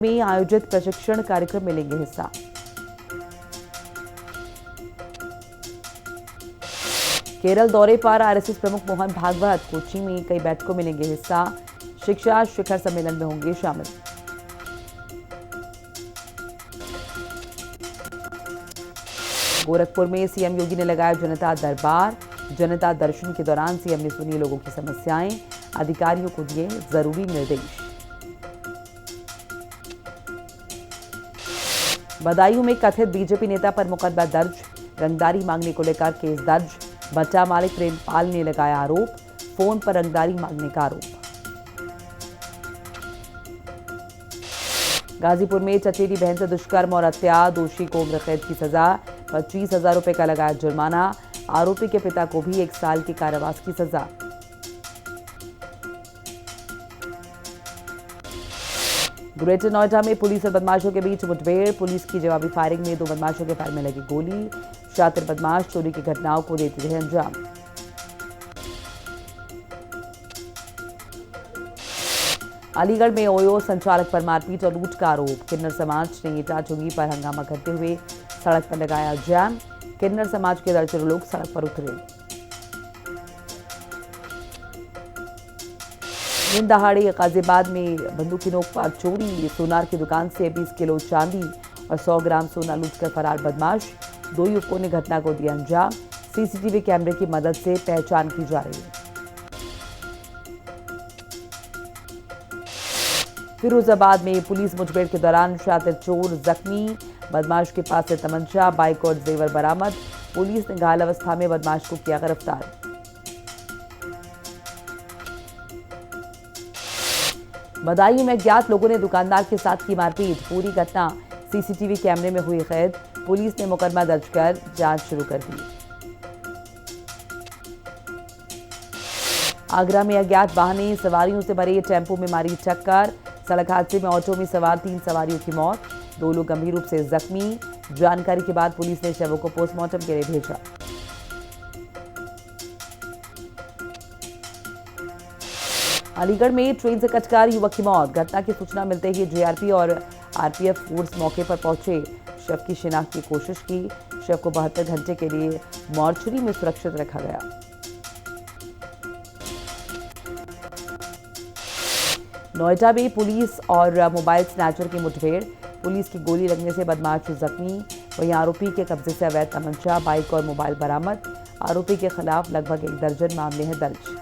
में आयोजित प्रशिक्षण कार्यक्रम में लेंगे हिस्सा। केरल दौरे पर आरएसएस प्रमुख मोहन भागवत कोच्चि में कई बैठकों में लेंगे हिस्सा। शिक्षा शिखर सम्मेलन में होंगे शामिल। गोरखपुर में सीएम योगी ने लगाया जनता दरबार। जनता दर्शन के दौरान सीएम ने सुनी लोगों की समस्याएं, अधिकारियों को दिए जरूरी निर्देश। बदायूं में कथित बीजेपी नेता पर मुकदमा दर्ज। रंगदारी मांगने को लेकर केस दर्ज। बच्चा मालिक प्रेमपाल ने लगाया आरोप, फोन पर रंगदारी मांगने का आरोप। गाजीपुर में चचेरी बहन से दुष्कर्म और हत्या, दोषी को उम्र कैद की सजा, 25,000 रुपए का लगाया जुर्माना। आरोपी के पिता को भी 1 साल की कारावास की सजा। ग्रेटर नोएडा में पुलिस और बदमाशों के बीच मुठभेड़। पुलिस की जवाबी फायरिंग में 2 बदमाशों के पैर में लगी गोली। शातिर बदमाश चोरी की घटनाओं को देते रहे अंजाम। अलीगढ़ में ओयो संचालक पर मारपीट और लूट का आरोप। किन्नर समाज ने ईटा चुंगी पर हंगामा करते हुए सड़क पर लगाया जाम। किन्नर समाज के दर्जनों लोग सड़क पर उतरे। दिन दहाड़े गाजियाबाद में बंदूक की नोक पर चोरी। सोनार की दुकान से 20 किलो चांदी और 100 ग्राम सोना लूटकर फरार बदमाश। 2 युवकों ने घटना को दिया अंजाम। सीसीटीवी कैमरे की मदद से पहचान की जा रही है। फिरोजाबाद में पुलिस मुठभेड़ के दौरान शातिर चोर जख्मी। बदमाश के पास से तमंचा, बाइक और जेवर बरामद। पुलिस ने घायल अवस्था में बदमाश को किया गिरफ्तार। बदायूं में अज्ञात लोगों ने दुकानदार के साथ की मारपीट। पूरी घटना सीसीटीवी कैमरे में हुई कैद। पुलिस ने मुकदमा दर्ज कर जांच शुरू कर दी। आगरा में अज्ञात वाहन ने सवारियों से भरे टेम्पो में मारी टक्कर। सड़क हादसे में ऑटो में सवार 3 सवारियों की मौत, 2 लोग गंभीर रूप से जख्मी। जानकारी के बाद पुलिस ने शवों को पोस्टमार्टम के लिए भेजा। अलीगढ़ में ट्रेन से कटकर युवक की मौत। घटना की सूचना मिलते ही जीआरपी और आरपीएफ फोर्स मौके पर पहुंचे। शव की शिनाख्त की कोशिश की। शव को 72 घंटे के लिए मॉर्चरी में सुरक्षित रखा गया। नोएडा में पुलिस और मोबाइल स्नैचर की मुठभेड़। पुलिस की गोली लगने से बदमाश जख्मी। वहीं आरोपी के कब्जे से अवैध तमंचा, बाइक और मोबाइल बरामद। आरोपी के खिलाफ लगभग 1 दर्जन मामले हैं दर्ज।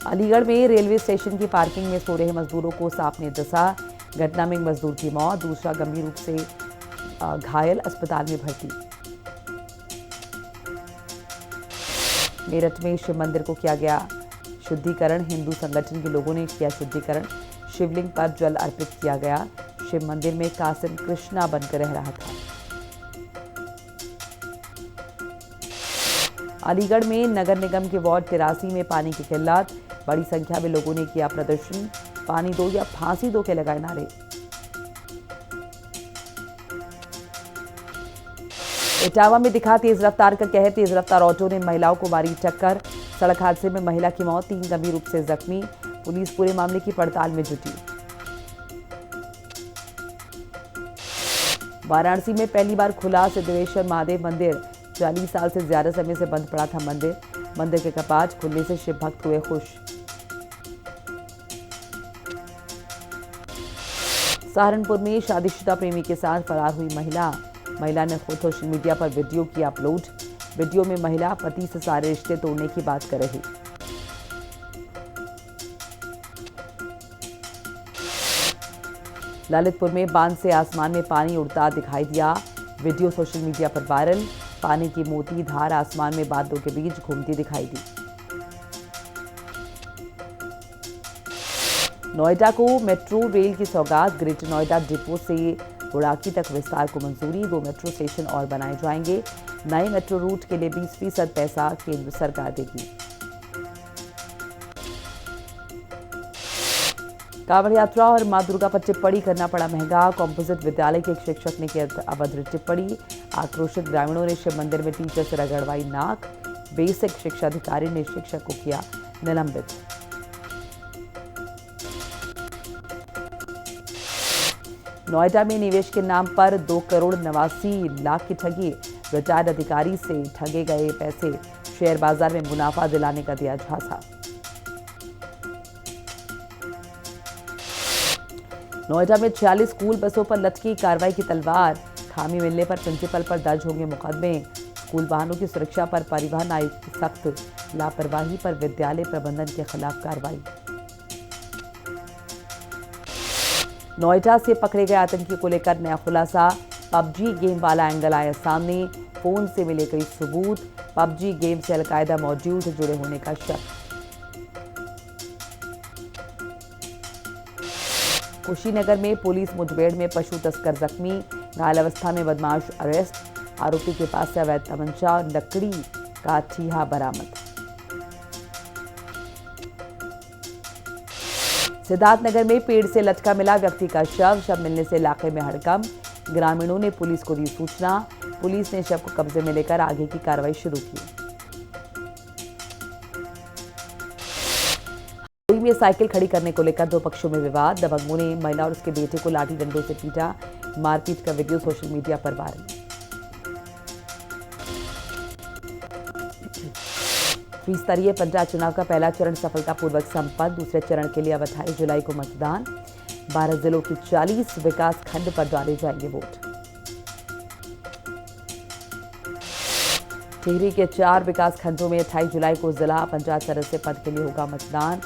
अलीगढ़ में रेलवे स्टेशन की पार्किंग में सो रहे मजदूरों को सांप ने डसा। घटना में एक मजदूर की मौत, दूसरा गंभीर रूप से घायल, अस्पताल में भर्ती। मेरठ में शिव मंदिर को किया गया शुद्धिकरण। हिंदू संगठन के लोगों ने किया शुद्धिकरण। शिवलिंग पर जल अर्पित किया गया। शिव मंदिर में कासिम कृष्णा बनकर रह रहा था। अलीगढ़ में नगर निगम के वार्ड 83 में पानी की किल्लत। बड़ी संख्या में लोगों ने किया प्रदर्शन। पानी दो या फांसी दो के लगाए नारे। इटावा में दिखा तेज रफ्तार का कहर। तेज रफ्तार ऑटो ने महिलाओं को मारी टक्कर। सड़क हादसे में महिला की मौत, 3 गंभीर रूप से जख्मी। पुलिस पूरे मामले की पड़ताल में जुटी। वाराणसी में पहली बार खुला सिद्धेश्वर महादेव मंदिर। 40 साल से ज्यादा समय से बंद पड़ा था मंदिर। मंदिर के कपाट खुलने से शिव भक्त हुए खुश। सहारनपुर में शादीशुदा प्रेमी के साथ फरार हुई महिला। महिला ने खुद सोशल मीडिया पर वीडियो किया अपलोड। वीडियो में महिला पति से सारे रिश्ते तोड़ने की बात कर रही। ललितपुर में बांध से आसमान में पानी उड़ता दिखाई दिया। वीडियो सोशल मीडिया पर वायरल। पानी की मोती धार आसमान में बादलों के बीच घूमती दिखाई दी। नोएडा को मेट्रो रेल की सौगात। ग्रेटर नोएडा डिपो से बुड़ाकी तक विस्तार को मंजूरी। 2 मेट्रो स्टेशन और बनाए जाएंगे। नए मेट्रो रूट के लिए 20% पैसा केंद्र सरकार देगी। कांवड़ यात्रा और मां दुर्गा पर टिप्पणी करना पड़ा महंगा। कॉम्पोजिट विद्यालय के एक शिक्षक ने की अभद्र टिप्पणी। आक्रोशित ग्रामीणों ने शिव मंदिर में टीचर से रगड़वाई नाक। बेसिक शिक्षा अधिकारी ने शिक्षक को किया निलंबित। नोएडा में निवेश के नाम पर 2 करोड़ 89 लाख की ठगी। रिटायर्ड अधिकारी से ठगे गए पैसे, शेयर बाजार में मुनाफा दिलाने का दिया झांसा। नोएडा में 46 स्कूल बसों पर लटकी कार्रवाई की तलवार। खामी मिलने पर प्रिंसिपल पर दर्ज होंगे मुकदमे। स्कूल वाहनों की सुरक्षा पर परिवहन आयुक्त की सख्त, लापरवाही पर विद्यालय प्रबंधन के खिलाफ कार्रवाई। नोएडा से पकड़े गए आतंकी को लेकर नया खुलासा। पबजी गेम वाला एंगल आया सामने, फोन से मिले कई सबूत। पबजी गेम से अलकायदा मॉड्यूल से जुड़े होने का शक। कुशीनगर में पुलिस मुठभेड़ में पशु तस्कर जख्मी, घायल अवस्था में बदमाश अरेस्ट। आरोपी के पास से अवैध तमंचा और लकड़ी का ठीहा बरामद। सिद्धार्थनगर में पेड़ से लटका मिला व्यक्ति का शव मिलने से इलाके में हड़कंप। ग्रामीणों ने पुलिस को दी सूचना। पुलिस ने शव को कब्जे में लेकर आगे की कार्रवाई शुरू की। हाल में साइकिल खड़ी करने को लेकर 2 पक्षों में विवाद। दबंगों ने महिला और उसके बेटे को लाठी डंडों से पीटा। मारपीट का वीडियो सोशल मीडिया पर वायरल। त्रिस्तरीय पंचायत चुनाव का पहला चरण सफलतापूर्वक संपन्न। दूसरे चरण के लिए अब 28 जुलाई को मतदान। 12 जिलों के 40 विकास खंड पर डाले जाएंगे वोट। टिहरी के 4 विकास खंडों में 28 जुलाई को जिला पंचायत सदस्य पद के लिए होगा मतदान।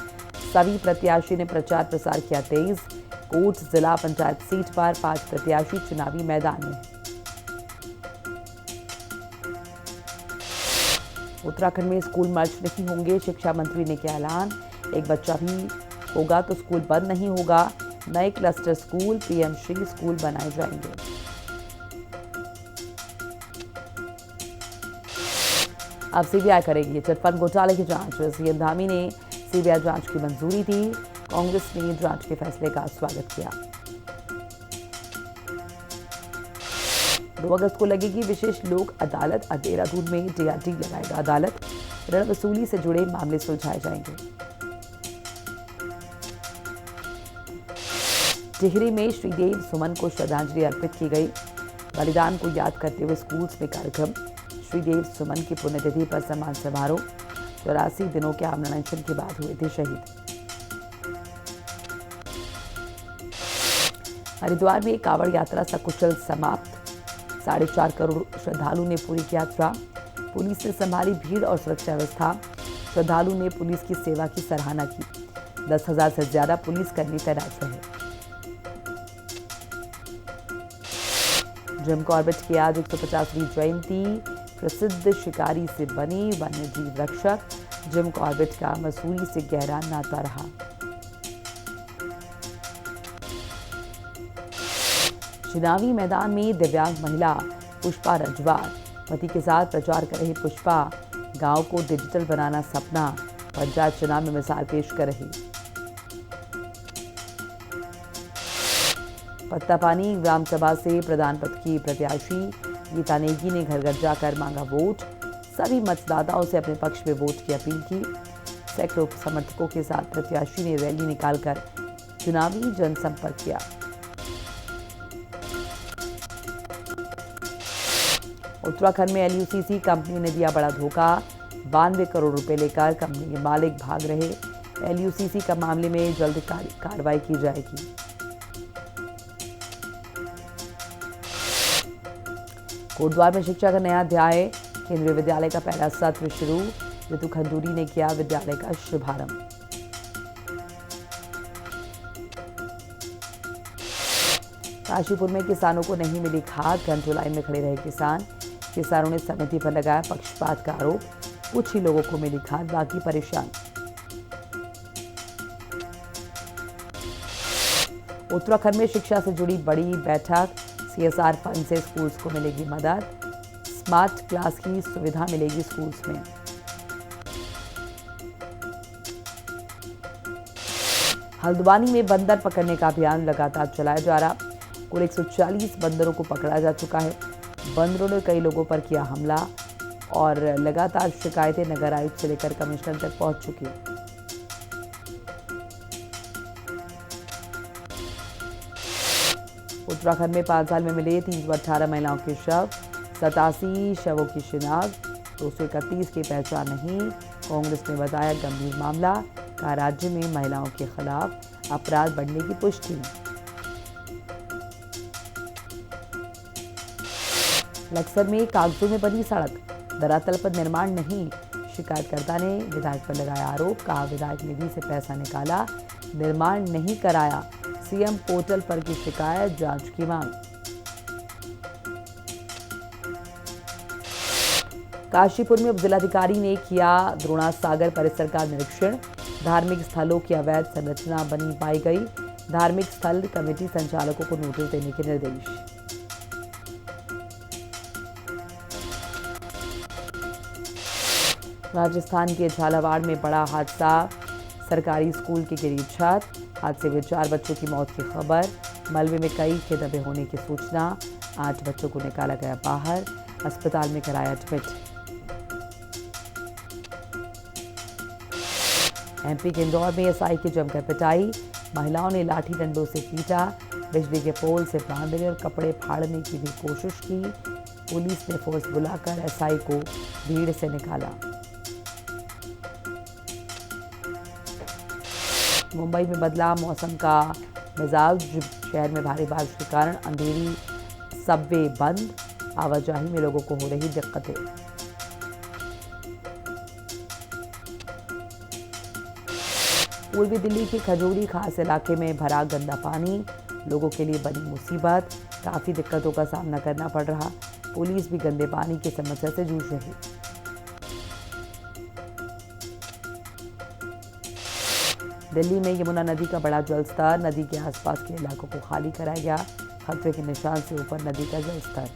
सभी प्रत्याशी ने प्रचार प्रसार किया तेज। कोट जिला पंचायत सीट पर 5 प्रत्याशी चुनावी मैदान में। उत्तराखंड में स्कूल मर्ज नहीं होंगे, शिक्षा मंत्री ने किया ऐलान। एक बच्चा भी होगा तो स्कूल बंद नहीं होगा। नए क्लस्टर स्कूल, पीएमश्री स्कूल बनाए जाएंगे। अब सीबीआई करेगी चिटफंड घोटाले की जांच। सीएम धामी ने सीबीआई जांच की मंजूरी दी। कांग्रेस ने जांच के फैसले का स्वागत किया। 2 अगस्त को लगेगी विशेष लोक अदालत। देहरादून में डीआरटी लगाएगा अदालत। ऋण वसूली से जुड़े मामले सुलझाए जाएंगे। टिहरी में श्रीदेव सुमन को श्रद्धांजलि अर्पित की गई। बलिदान को याद करते हुए स्कूल्स में कार्यक्रम। श्रीदेव सुमन की पुण्यतिथि पर सम्मान समारोह। 84 दिनों के आमरण अनशन के बाद हुए थे शहीद। हरिद्वार में कांवड़ यात्रा सकुशल समाप्त। 4.5 करोड़ श्रद्धालु ने पूरी की यात्रा। पुलिस ने संभाली भीड़ और सुरक्षा व्यवस्था। श्रद्धालु ने पुलिस की सेवा की सराहना की। 10,000 से ज्यादा पुलिसकर्मी तैनात रहे। जिम कॉर्बेट की आज 150वीं जयंती। प्रसिद्ध शिकारी से बने वन्यजीव रक्षक। जिम कॉर्बेट का मसूरी से गहरा नाता रहा। चुनावी मैदान में दिव्यांग महिला पुष्पा रजवार। पति के साथ प्रचार कर रही पुष्पा, गांव को डिजिटल बनाना सपना। पंचायत चुनाव में मिसाल पेश कर रही। पत्तापानी ग्राम सभा से प्रधान पद की प्रत्याशी गीता नेगी ने घर घर जाकर मांगा वोट। सभी मतदाताओं से अपने पक्ष में वोट की अपील की। सैकड़ों समर्थकों के साथ प्रत्याशी ने रैली निकालकर चुनावी जनसंपर्क किया। उत्तराखंड में एलयूसीसी कंपनी ने दिया बड़ा धोखा। 92 करोड़ रुपए लेकर कंपनी के मालिक भाग रहे। एलयूसीसी का मामले में जल्द कार्रवाई की जाएगी। कोटद्वार में शिक्षा का नया अध्याय। केंद्रीय विद्यालय का पहला सत्र शुरू। ऋतु खंडूरी ने किया विद्यालय का शुभारंभ। काशीपुर में किसानों को नहीं मिली खाद। घंटों लाइन में खड़े रहे किसान। किसानों ने समिति पर लगाया पक्षपात का आरोप। कुछ ही लोगों को मिली खाद, बाकी परेशान। उत्तराखंड में शिक्षा से जुड़ी बड़ी बैठक। सीएसआर फंड से स्कूल्स को मिलेगी मदद। स्मार्ट क्लास की सुविधा मिलेगी स्कूल्स में। हल्द्वानी में बंदर पकड़ने का अभियान लगातार चलाया जा रहा। कुल 140 बंदरों को पकड़ा जा चुका है। बंदरों ने कई लोगों पर किया हमला और लगातार शिकायतें नगर आयुक्त से लेकर कमिश्नर तक पहुंच चुकी। उत्तराखंड में 5 साल में मिले 318 महिलाओं के शव, 87 शवों की शिनाख्त, 231 की पहचान नहीं। कांग्रेस ने बताया गंभीर मामला, कहा राज्य में महिलाओं के खिलाफ अपराध बढ़ने की पुष्टि। लक्सर में कागजों में बनी सड़क, धरातल पर निर्माण नहीं, शिकायतकर्ता ने विधायक पर लगाया आरोप, कहा विधायक निधि से पैसा निकाला, निर्माण नहीं कराया। सीएम पोर्टल पर की शिकायत, जांच की मांग। काशीपुर में उपजिलाधिकारी ने किया द्रोणासागर परिसर का निरीक्षण, धार्मिक स्थलों की अवैध संरचना बनी पाई गई, धार्मिक स्थल कमेटी संचालकों को नोटिस देने के निर्देश। राजस्थान के झालावाड़ में बड़ा हादसा, सरकारी स्कूल की गिरी छत, हादसे में 4 बच्चों की मौत की खबर, मलबे में कई के दबे होने की सूचना, 8 बच्चों को निकाला गया बाहर, अस्पताल में कराया एडमिट। एमपी के इंदौर में एसआई की जमकर पिटाई, महिलाओं ने लाठी डंडों से पीटा, बिजली के पोल से बांधने और कपड़े फाड़ने की भी कोशिश की, पुलिस ने फोर्स बुलाकर एसआई को भीड़ से निकाला। मुंबई में बदला मौसम का मिजाज, शहर में भारी बारिश के कारण अंधेरी सबवे बंद, आवाजाही में लोगों को हो रही दिक्कतें। पूर्वी दिल्ली के खजूरी खास इलाके में भरा गंदा पानी, लोगों के लिए बनी मुसीबत, काफी दिक्कतों का सामना करना पड़ रहा, पुलिस भी गंदे पानी की समस्या से जूझ रही। दिल्ली में यमुना नदी का बड़ा जलस्तर, नदी के आसपास के इलाकों को खाली कराया गया, खतरे के निशान से ऊपर नदी का जलस्तर।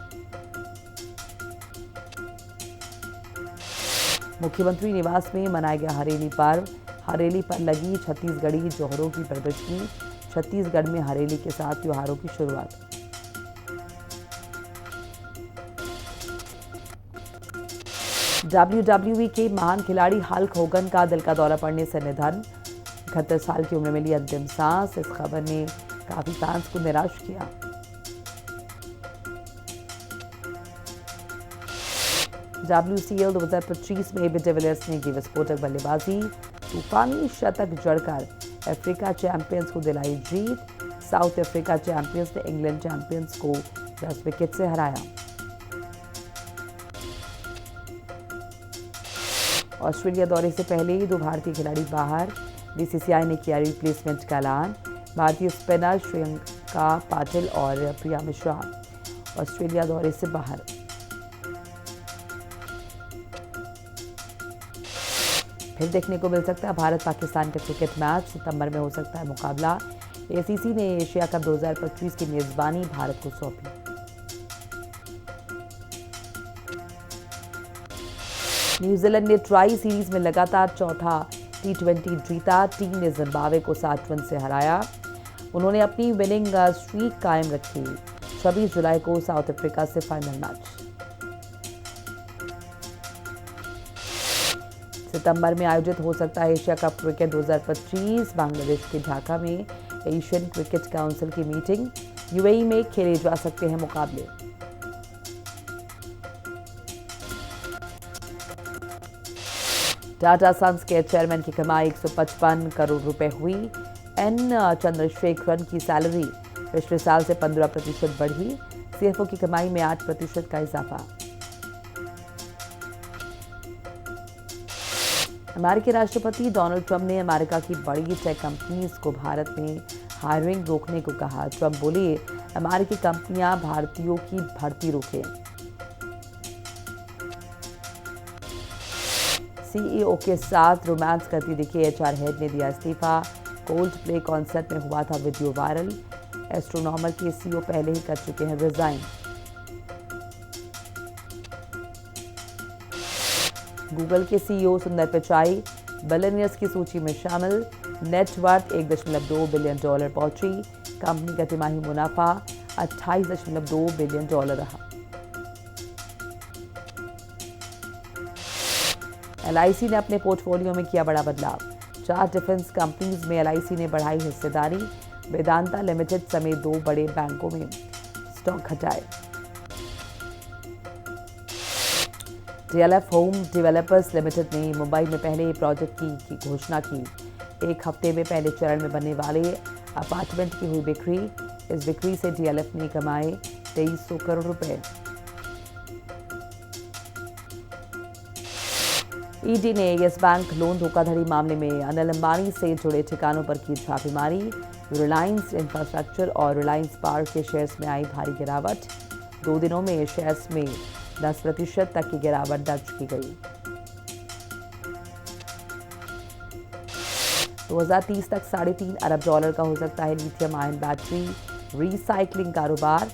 मुख्यमंत्री निवास में मनाया गया हरेली पर्व, हरेली पर लगी छत्तीसगढ़ी जौहरों की प्रदर्शनी, छत्तीसगढ़ में हरेली के साथ त्योहारों की शुरुआत। WWE के महान खिलाड़ी हल्क होगन का दिल का दौरा पड़ने से निधन, 71 साल की उम्र में ली अंतिम सांस, इस खबर ने काफी फैंस को निराश किया। WCL 2025 में एबी डिविलियर्स ने की विस्फोटक बल्लेबाजी, तूफानी शतक जड़कर अफ्रीका चैंपियंस को दिलाई जीत, साउथ अफ्रीका चैंपियंस ने इंग्लैंड चैंपियंस को 10 विकेट से हराया। ऑस्ट्रेलिया दौरे से पहले ही 2 भारतीय खिलाड़ी बाहर, बीसीसीआई ने किया रिप्लेसमेंट का ऐलान, भारतीय स्पिनर श्रेयंका पाटिल और प्रिया मिश्रा ऑस्ट्रेलिया दौरे से बाहर। फिर देखने को मिल सकता है भारत पाकिस्तान का क्रिकेट मैच, सितंबर में हो सकता है मुकाबला। एसीसी ने एशिया कप 2025 की मेजबानी भारत को सौंपी। न्यूजीलैंड ने ट्राई सीरीज में लगातार चौथा T20 जीता, टीम ने जिम्बाब्वे को 60 रन से हराया, उन्होंने अपनी विनिंग स्ट्रीक कायम रखी। 26 जुलाई को साउथ अफ्रीका से फाइनल मैच। सितंबर में आयोजित हो सकता है एशिया कप क्रिकेट 2025, बांग्लादेश के ढाका में एशियन क्रिकेट काउंसिल की मीटिंग, यूएई में खेले जा सकते हैं मुकाबले। टाटा सन्स के चेयरमैन की कमाई 155 करोड़ रुपए हुई, एन चंद्रशेखरन की सैलरी पिछले साल से 15% बढ़ी, सीएफओ की कमाई में 8% का इजाफा। अमेरिकी राष्ट्रपति डोनाल्ड ट्रंप ने अमेरिका की बड़ी टेक कंपनीज को भारत में हायरिंग रोकने को कहा। ट्रंप बोले, अमेरिकी कंपनियां भारतीयों की भर्ती रोकें। सीईओ के साथ रोमांस करती दिखी एचआर हेड ने दिया इस्तीफा, कोल्ड प्ले कॉन्सर्ट में हुआ था वीडियो वायरल, एस्ट्रोनॉमर के सीईओ पहले ही कर चुके हैं रिजाइन। गूगल के सीईओ सुंदर पिचाई बिलियनियर्स की सूची में शामिल, नेटवर्थ $1.2 बिलियन पहुंची, कंपनी का तिमाही मुनाफा $28.2 बिलियन रहा। एलआईसी ने अपने पोर्टफोलियो में किया बड़ा बदलाव, 4 डिफेंस कंपनीज में एलआईसी ने बढ़ाई हिस्सेदारी, वेदांता लिमिटेड समेत 2 बड़े बैंकों में स्टॉक घटाए। DLF होम डेवलपर्स लिमिटेड ने मुंबई में पहले प्रोजेक्ट की घोषणा की। 1 हफ्ते में पहले चरण में बनने वाले अपार्टमेंट की हुई बिक्री। इस बिक्री से DLF ने कमाए 2300 करोड़ रुपए। ईडी ने येस बैंक लोन धोखाधड़ी मामले में अनिल अंबानी से जुड़े ठिकानों पर की छापेमारी। रिलायंस इंफ्रास्ट्रक्चर और रिलायंस पावर के शेयर्स में आई भारी गिरावट। 2 दिनों में शेयर्स में 10% तक की गिरावट दर्ज की गई। 2030 तक $3.5 अरब का हो सकता है लिथियम आयन बैटरी रिसाइकलिंग कारोबार।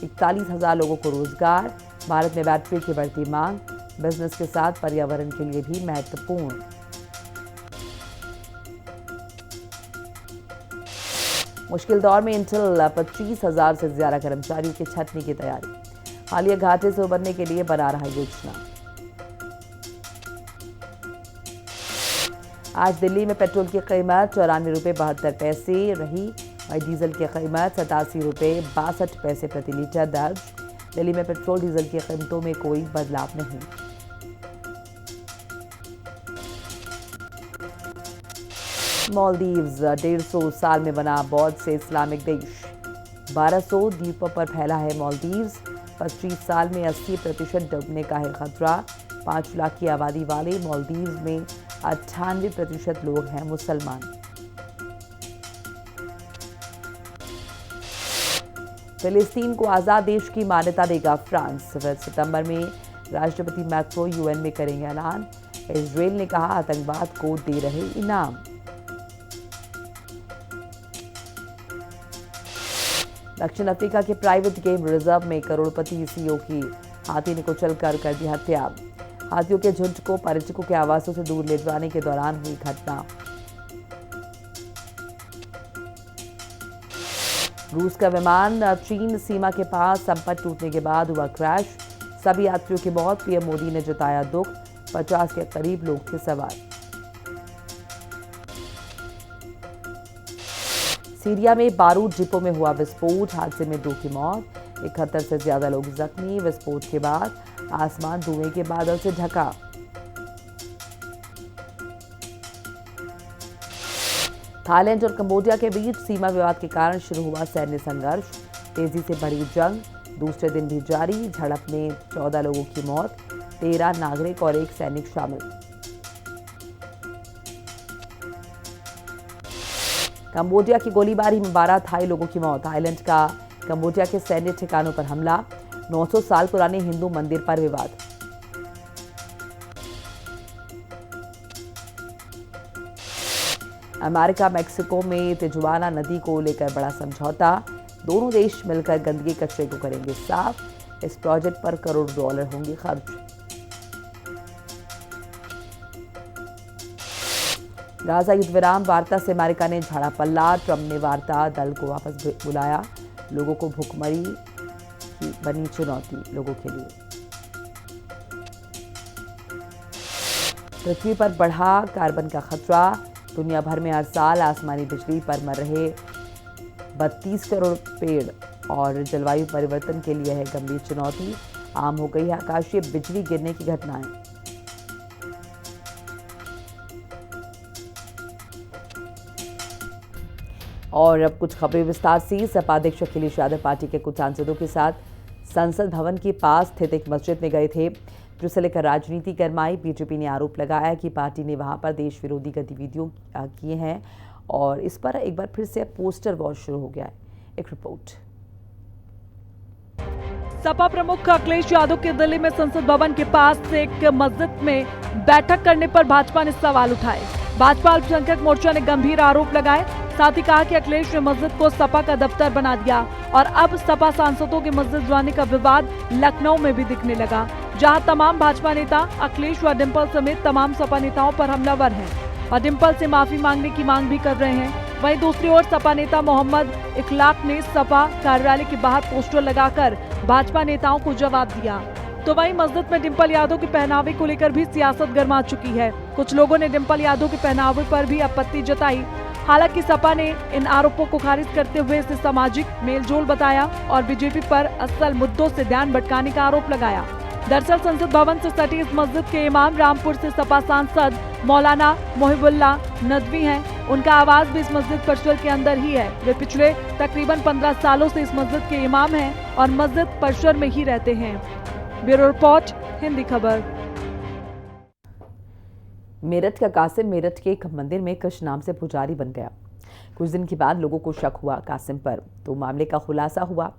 41,000 लोगों को रोजगार। भारत में बैटरी की बढ़ती मांग बिजनेस के साथ पर्यावरण के लिए भी महत्वपूर्ण। मुश्किल दौर में इंटेल 25,000 से ज्यादा कर्मचारियों के छंटने की तैयारी। हालिया घाटे से उबरने के लिए बना रहा योजना। आज दिल्ली में पेट्रोल की कीमत 94 रुपये 72 पैसे रही। वहीं डीजल की कीमत 87 रुपये 62 पैसे प्रति लीटर दर्ज। दिल्ली में पेट्रोल डीजल की कीमतों में कोई बदलाव नहीं। मालदीव्स 150 साल में बना बौद्ध से इस्लामिक देश। 1200 द्वीपों पर फैला है मालदीव्स। 25 साल में 80% डूबने का है खतरा। 5 लाख की आबादी वाले मालदीव्स में 98% लोग हैं मुसलमान। फिलिस्तीन को आजाद देश की मान्यता देगा फ्रांस। सितंबर में राष्ट्रपति मैक्रो यूएन में करेंगे ऐलान। इजरायल ने कहा आतंकवाद को दे रहे इनाम। दक्षिण अफ्रीका के प्राइवेट गेम रिजर्व में करोड़पति सीईओ की हाथी ने कुचलकर कर दी हत्या। हाथियों के झुंड को पर्यटकों के आवासों से दूर ले जाने के दौरान हुई घटना। रूस का विमान चीन सीमा के पास संपर्क टूटने के बाद हुआ क्रैश। सभी यात्रियों की मौत। पीएम मोदी ने जताया दुख। 50 के करीब लोग थे सवार। सीरिया में बारूद डिपो में हुआ विस्फोट। हादसे में 2 की मौत। 71 से ज्यादा लोग जख्मी। विस्फोट के बाद आसमान धुएं के बादल से ढका। थाईलैंड और कंबोडिया के बीच सीमा विवाद के कारण शुरू हुआ सैन्य संघर्ष। तेजी से बढ़ी जंग। दूसरे दिन भी जारी। झड़प में 14 लोगों की मौत। 13 नागरिक और 1 सैनिक शामिल। कंबोडिया की गोलीबारी में 12 थाई लोगों की मौत। थाईलैंड का कंबोडिया के सैन्य ठिकानों पर हमला। 900 साल पुराने हिंदू मंदिर पर विवाद। अमेरिका मेक्सिको में तिजुआना नदी को लेकर बड़ा समझौता। दोनों देश मिलकर गंदगी कचरे को करेंगे साफ। इस प्रोजेक्ट पर करोड़ डॉलर होंगे खर्च। गाजा युद्ध विराम वार्ता से अमेरिका ने झाड़ा पल्ला। ट्रंप ने वार्ता दल को वापस बुलाया। लोगों को भूखमरी की बनी चुनौती लोगों के लिए। पृथ्वी पर बढ़ा कार्बन का खतरा। दुनिया भर में हर साल आसमानी बिजली पर मर रहे 32 करोड़ पेड़ और जलवायु परिवर्तन के लिए है गंभीर चुनौती। आम हो गई है आकाशीय बिजली गिरने की घटनाएं। और अब कुछ खबरें विस्तार से। सपा अध्यक्ष अखिलेश यादव पार्टी के कुछ सांसदों के साथ संसद भवन के पास स्थित एक मस्जिद में गए थे, जिसे लेकर राजनीति गरमाई। बीजेपी ने आरोप लगाया कि पार्टी ने वहां पर देश विरोधी गतिविधियों किए हैं और इस पर एक बार फिर से पोस्टर वॉर शुरू हो गया है। एक रिपोर्ट। सपा प्रमुख अखिलेश यादव के दिल्ली में संसद भवन के पास एक मस्जिद में बैठक करने पर भाजपा ने सवाल उठाए। भाजपा अल्पसंख्यक मोर्चा ने गंभीर आरोप लगाए। साथ ही कहा कि अखिलेश ने मस्जिद को सपा का दफ्तर बना दिया और अब सपा सांसदों की मस्जिद जाने का विवाद लखनऊ में भी दिखने लगा, जहां तमाम भाजपा नेता अखिलेश व डिंपल समेत तमाम सपा नेताओं पर हमलावर हैं और डिंपल से माफी मांगने की मांग भी कर रहे हैं। वहीं दूसरी ओर सपा नेता मोहम्मद इखलाक ने सपा कार्यालय के बाहर पोस्टर लगाकर भाजपा नेताओं को जवाब दिया। तो वहीं मस्जिद में डिंपल यादव के पहनावे को लेकर भी सियासत गर्मा चुकी है। कुछ लोगों ने डिंपल यादव के पहनावे पर भी आपत्ति जताई। हालांकि सपा ने इन आरोपों को खारिज करते हुए इसे सामाजिक मेलजोल बताया और बीजेपी पर असल मुद्दों से ध्यान भटकाने का आरोप लगाया। दरअसल संसद भवन से सटी इस मस्जिद के इमाम रामपुर से सपा सांसद मौलाना मोहिबुल्लाह नदवी हैं। उनका आवास भी इस मस्जिद परिसर के अंदर ही है। वे पिछले तकरीबन 15 सालों से इस मस्जिद के इमाम हैं और मस्जिद परिसर में ही रहते हैं। ब्यूरो रिपोर्ट, हिंदी खबर। मेरठ का कासिम मेरठ के एक मंदिर में कृष्ण नाम से पुजारी बन गया। कुछ दिन के बाद लोगों को शक हुआ कासिम पर, तो मामले का खुलासा हुआ।